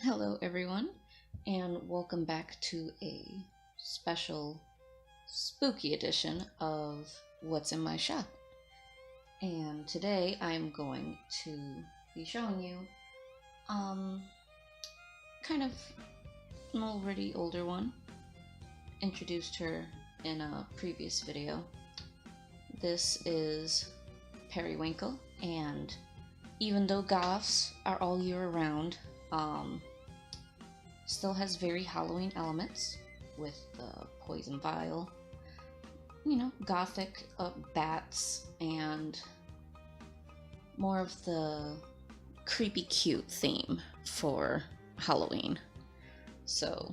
Hello, everyone, and welcome back to a special spooky edition of What's in My Shop. And today I'm going to be showing you, kind of an already older one. Introduced her in a previous video. This is Periwinkle, and even though goths are all year round, still has very Halloween elements with the poison vial, gothic bats, and more of the creepy cute theme for Halloween. So,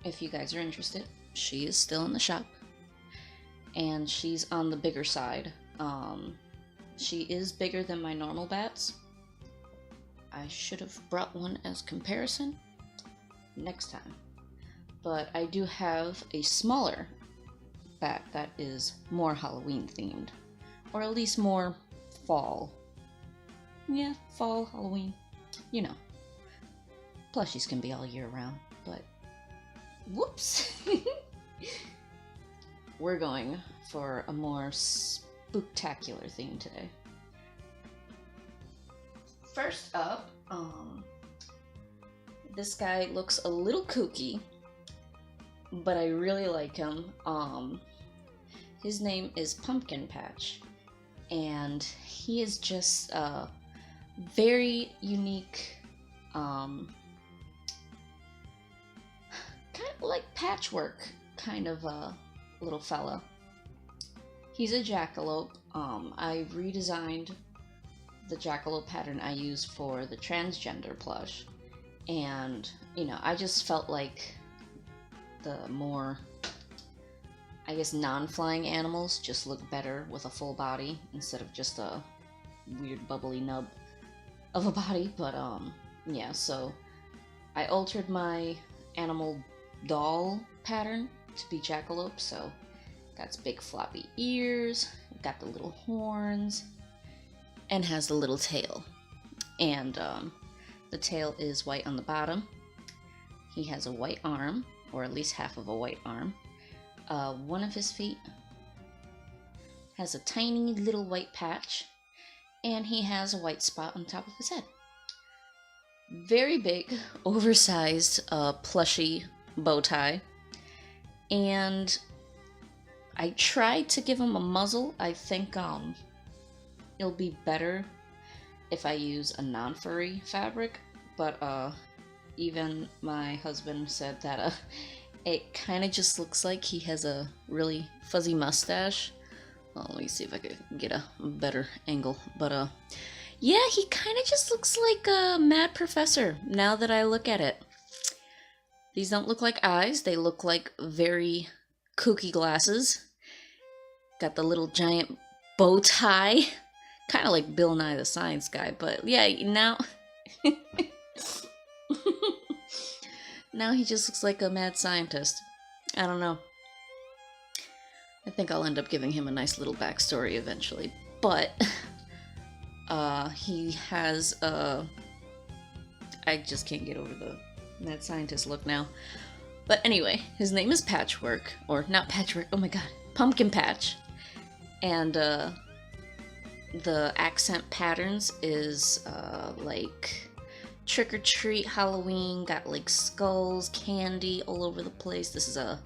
if you guys are interested, she is still in the shop, and she's on the bigger side. She is bigger than my normal bats. I should have brought one as comparison next time. But I do have a smaller bat that is more Halloween themed. Or at least more fall. Yeah, fall, Halloween. You know. Plushies can be all year round, but whoops! We're going for a more spooktacular theme today. First up, this guy looks a little kooky, but I really like him. His name is Pumpkin Patch, and he is just a very unique, kind of like patchwork kind of a little fella. He's a jackalope. I redesigned the jackalope pattern I use for the transgender plush, and I just felt like the more, I guess, non-flying animals just look better with a full body instead of just a weird bubbly nub of a body. But yeah, so I altered my animal doll pattern to be jackalope. So got its big floppy ears, got the little horns, and has the little tail. And the tail is white on the bottom. He has a white arm, or at least half of a white arm. One of his feet has a tiny little white patch, and he has a white spot on top of his head. Very big, oversized plushy bow tie. And I tried to give him a muzzle. I think it'll be better if I use a non-furry fabric, but even my husband said that it kind of just looks like he has a really fuzzy mustache. Well, let me see if I could get a better angle, but yeah, he kind of just looks like a mad professor now that I look at it. These don't look like eyes, they look like very kooky glasses. Got the little giant bow tie. Kind of like Bill Nye the Science Guy, but yeah, now now he just looks like a mad scientist. I don't know. I think I'll end up giving him a nice little backstory eventually, but he has I just can't get over the mad scientist look now. But anyway, his name is Patchwork, or not Patchwork, oh my god, Pumpkin Patch. And the accent patterns is like trick or treat Halloween, got like skulls, candy all over the place. This is a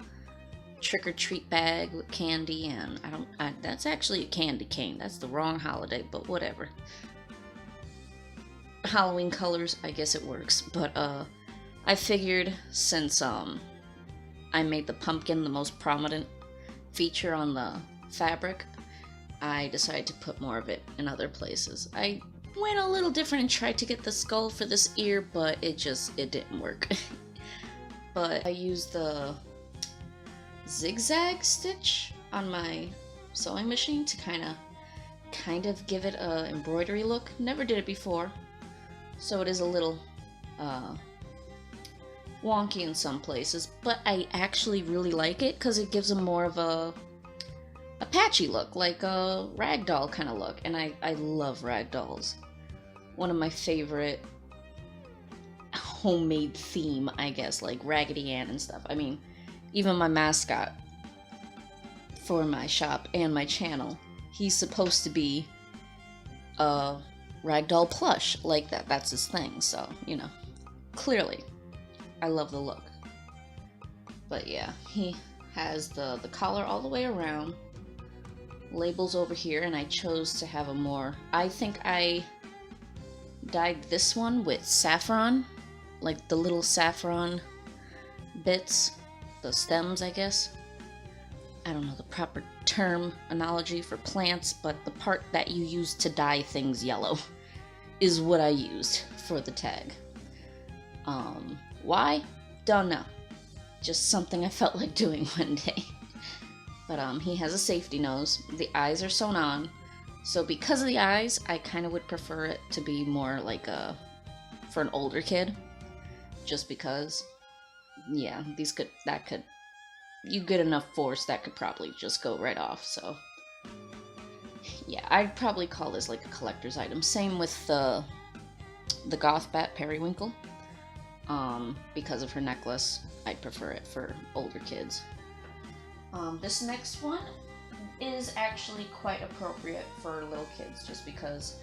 trick or treat bag with candy, and that's actually a candy cane. That's the wrong holiday, but whatever. Halloween colors, I guess it works. But I figured since I made the pumpkin the most prominent feature on the fabric, I decided to put more of it in other places. I went a little different and tried to get the skull for this ear, but it didn't work. But I used the zigzag stitch on my sewing machine to kind of give it a embroidery look. Never did it before, so it is a little wonky in some places, but I actually really like it because it gives them more of a patchy look, like a ragdoll kind of look, and I love ragdolls. One of my favorite homemade theme, I guess, like Raggedy Ann and stuff. I mean, even my mascot for my shop and my channel, he's supposed to be a ragdoll plush, like that. That's his thing, so, you know, clearly, I love the look. But yeah, he has the collar all the way around, labels over here, and I chose to have a more, I think I dyed this one with saffron, like the little saffron bits, the stems, I guess. I don't know the proper term, analogy for plants, but the part that you use to dye things yellow is what I used for the tag. Why? Don't know. Just something I felt like doing one day. But he has a safety nose. The eyes are sewn on. So because of the eyes, I kind of would prefer it to be more like for an older kid. Just because, yeah, you get enough force, that could probably just go right off, so. Yeah, I'd probably call this like a collector's item. Same with the goth bat Periwinkle. Because of her necklace, I'd prefer it for older kids. This next one is actually quite appropriate for little kids, just because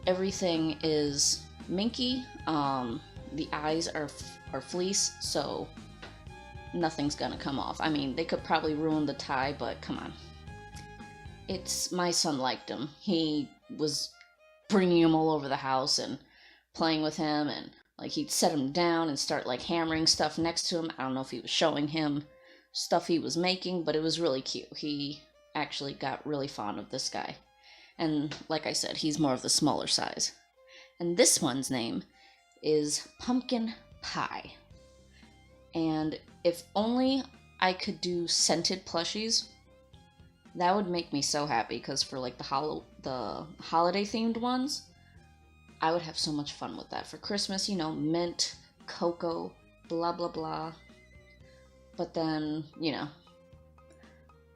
everything is minky. The eyes are fleece, so nothing's gonna come off. I mean, they could probably ruin the tie, but come on. My son liked him. He was bringing him all over the house and playing with him, and like he'd set him down and start like hammering stuff next to him. I don't know if he was showing him stuff he was making, but it was really cute. He actually got really fond of this guy. And like I said, he's more of the smaller size. And this one's name is Pumpkin Pie. And if only I could do scented plushies, that would make me so happy, because for like the holiday themed ones, I would have so much fun with that. For Christmas, you know, mint, cocoa, blah blah blah. But then, you know,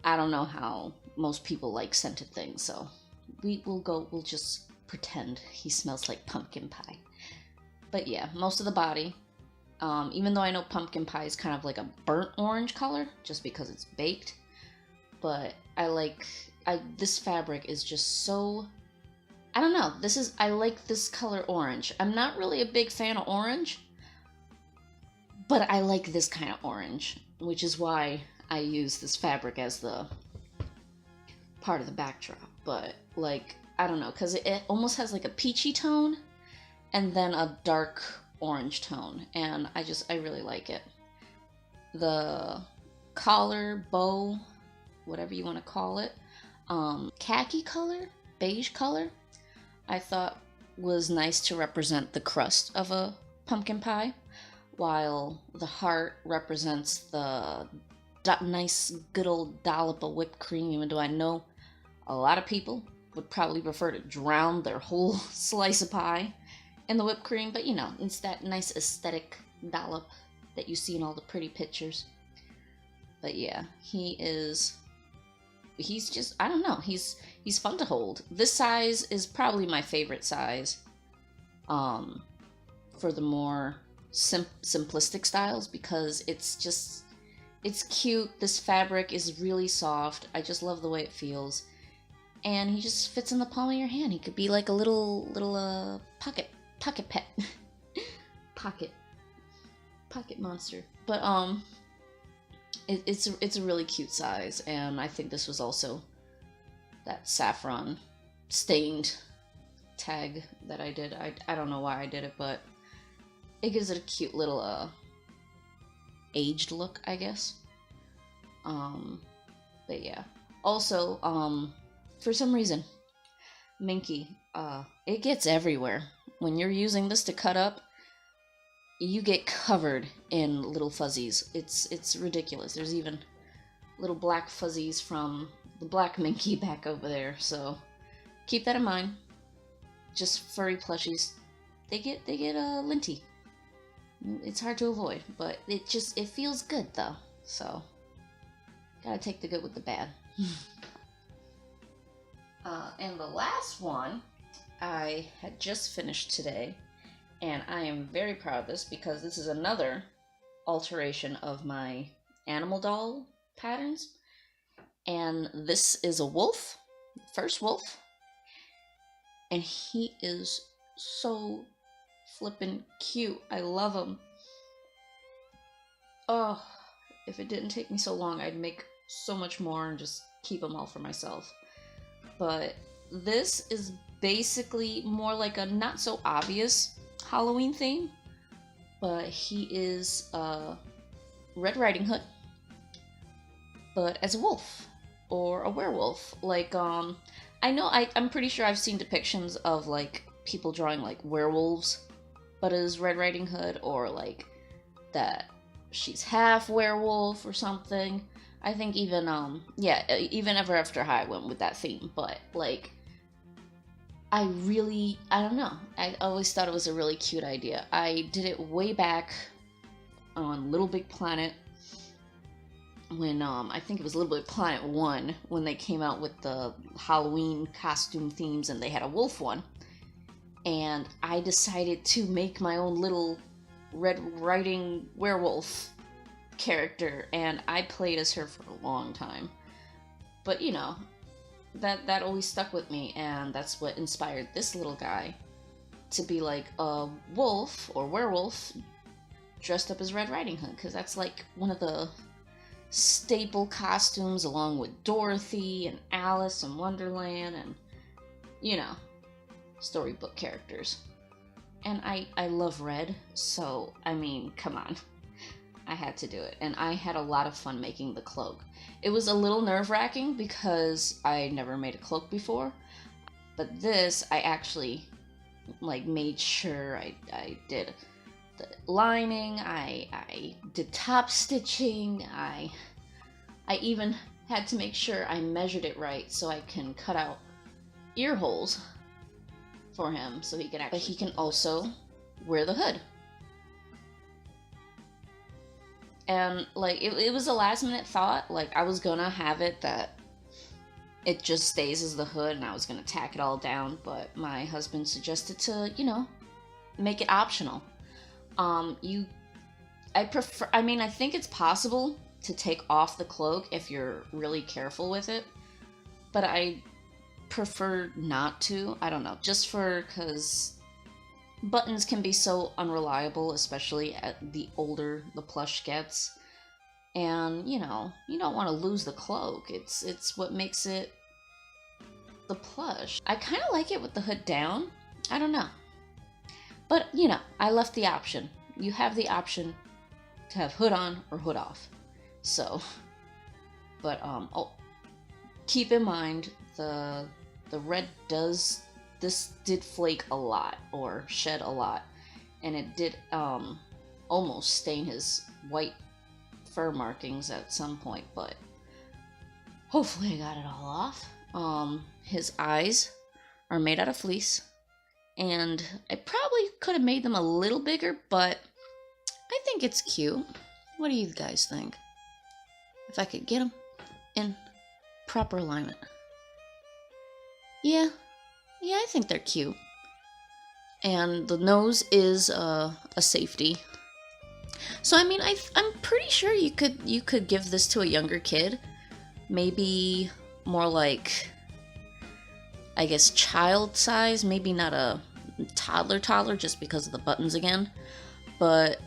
I don't know how most people like scented things, so we'll just pretend he smells like pumpkin pie. But yeah, most of the body, even though I know pumpkin pie is kind of like a burnt orange color, just because it's baked, but this fabric is just so, I don't know, I like this color orange. I'm not really a big fan of orange, but I like this kind of orange, which is why I use this fabric as the part of the backdrop. But like, I don't know, because it almost has like a peachy tone and then a dark orange tone, and I really like it. The collar, bow, whatever you want to call it, khaki color, beige color, I thought was nice to represent the crust of a pumpkin pie, while the heart represents the nice good old dollop of whipped cream, even though I know a lot of people would probably prefer to drown their whole slice of pie in the whipped cream, but you know, it's that nice aesthetic dollop that you see in all the pretty pictures. But yeah, he's just, I don't know, he's fun to hold. This size is probably my favorite size for the more simplistic styles, because it's cute. This fabric is really soft. I just love the way it feels, and he just fits in the palm of your hand. He could be like a little pocket pet. pocket monster. But it's a really cute size, and I think this was also that saffron stained tag that I did. I don't know why I did it, but it gives it a cute little aged look, I guess. But yeah. Also, for some reason, Minky, it gets everywhere. When you're using this to cut up, you get covered in little fuzzies. It's ridiculous. There's even little black fuzzies from the black Minky back over there, so keep that in mind. Just furry plushies, they get linty. It's hard to avoid, but it feels good though, so gotta take the good with the bad. And the last one I had just finished today, And I am very proud of this because this is another alteration of my animal doll patterns. And this is a wolf, first wolf. And he is so flippin' cute. I love him. Oh, if it didn't take me so long, I'd make so much more and just keep them all for myself. But this is basically more like a not so obvious Halloween theme, but he is Red Riding Hood, but as a wolf or a werewolf. Like I know I'm pretty sure I've seen depictions of like people drawing like werewolves, but as Red Riding Hood, or like that she's half werewolf or something. I think even even Ever After High went with that theme, but like I don't know. I always thought it was a really cute idea. I did it way back on Little Big Planet when I think it was Little Big Planet 1 when they came out with the Halloween costume themes, and they had a wolf one. And I decided to make my own little Red Riding werewolf character, and I played as her for a long time. But you know, that always stuck with me, and that's what inspired this little guy to be like a wolf or werewolf dressed up as Red Riding Hood, because that's like one of the staple costumes, along with Dorothy and Alice in Wonderland, and you know, storybook characters. And I love red, so I mean, come on. I had to do it, and I had a lot of fun making the cloak. It was a little nerve-wracking because I never made a cloak before, but this I actually like made sure I did the lining, I did top stitching, I even had to make sure I measured it right so I can cut out ear holes for him so he can actually, but he can also wear the hood. And like it was a last minute thought. Like I was gonna have it that it just stays as the hood, and I was gonna tack it all down, but my husband suggested to, you know, make it optional. I think it's possible to take off the cloak if you're really careful with it, but I prefer not to. I don't know, just because buttons can be so unreliable, especially at the older the plush gets. And, you know, you don't want to lose the cloak. It's what makes it the plush. I kind of like it with the hood down. I don't know. But, you know, I left the option. You have the option to have hood on or hood off. So, but, keep in mind the red this did flake a lot, or shed a lot, and it did almost stain his white fur markings at some point, but hopefully I got it all off. His eyes are made out of fleece, and I probably could have made them a little bigger, but I think it's cute. What do you guys think? If I could get them in proper alignment. Yeah, I think they're cute. And the nose is a safety. So I mean, I'm pretty sure you could give this to a younger kid. Maybe more like, I guess, child size. Maybe not a toddler just because of the buttons again. But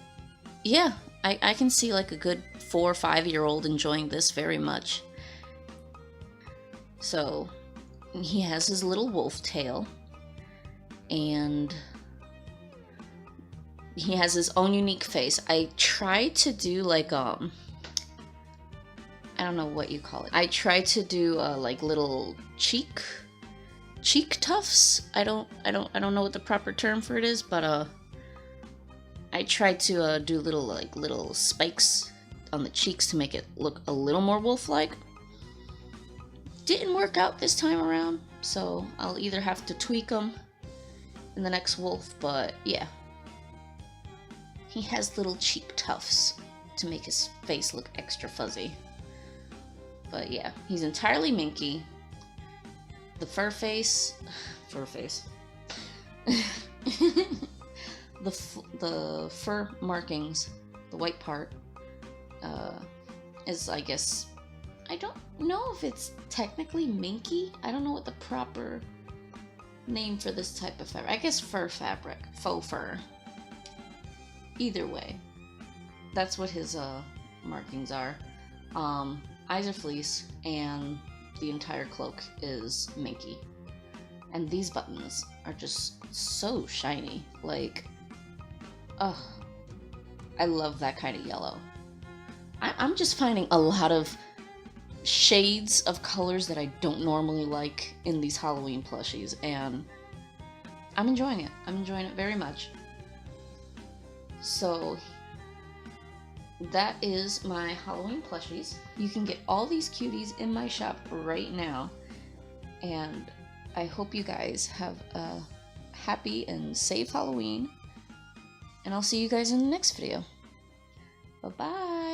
yeah, I can see like a good 4 or 5-year-old enjoying this very much. So he has his little wolf tail, and he has his own unique face. I tried to do like I don't know what you call it. I tried to do like little cheek tufts. I don't know what the proper term for it is, but I tried to do little spikes on the cheeks to make it look a little more wolf-like. Didn't work out this time around, so I'll either have to tweak them in the next wolf, but yeah. He has little cheek tufts to make his face look extra fuzzy. But yeah, he's entirely minky. The fur face. the fur markings, the white part, is, I guess, I don't know if it's technically minky. I don't know what the proper name for this type of fabric. I guess fur fabric, faux fur. Either way, that's what his markings are. Eyes are fleece, and the entire cloak is minky. And these buttons are just so shiny. Like, ugh, I love that kind of yellow. I'm just finding a lot of shades of colors that I don't normally like in these Halloween plushies, and I'm enjoying it. I'm enjoying it very much. So that is my Halloween plushies. You can get all these cuties in my shop right now, and I hope you guys have a happy and safe Halloween, and I'll see you guys in the next video. Bye-bye!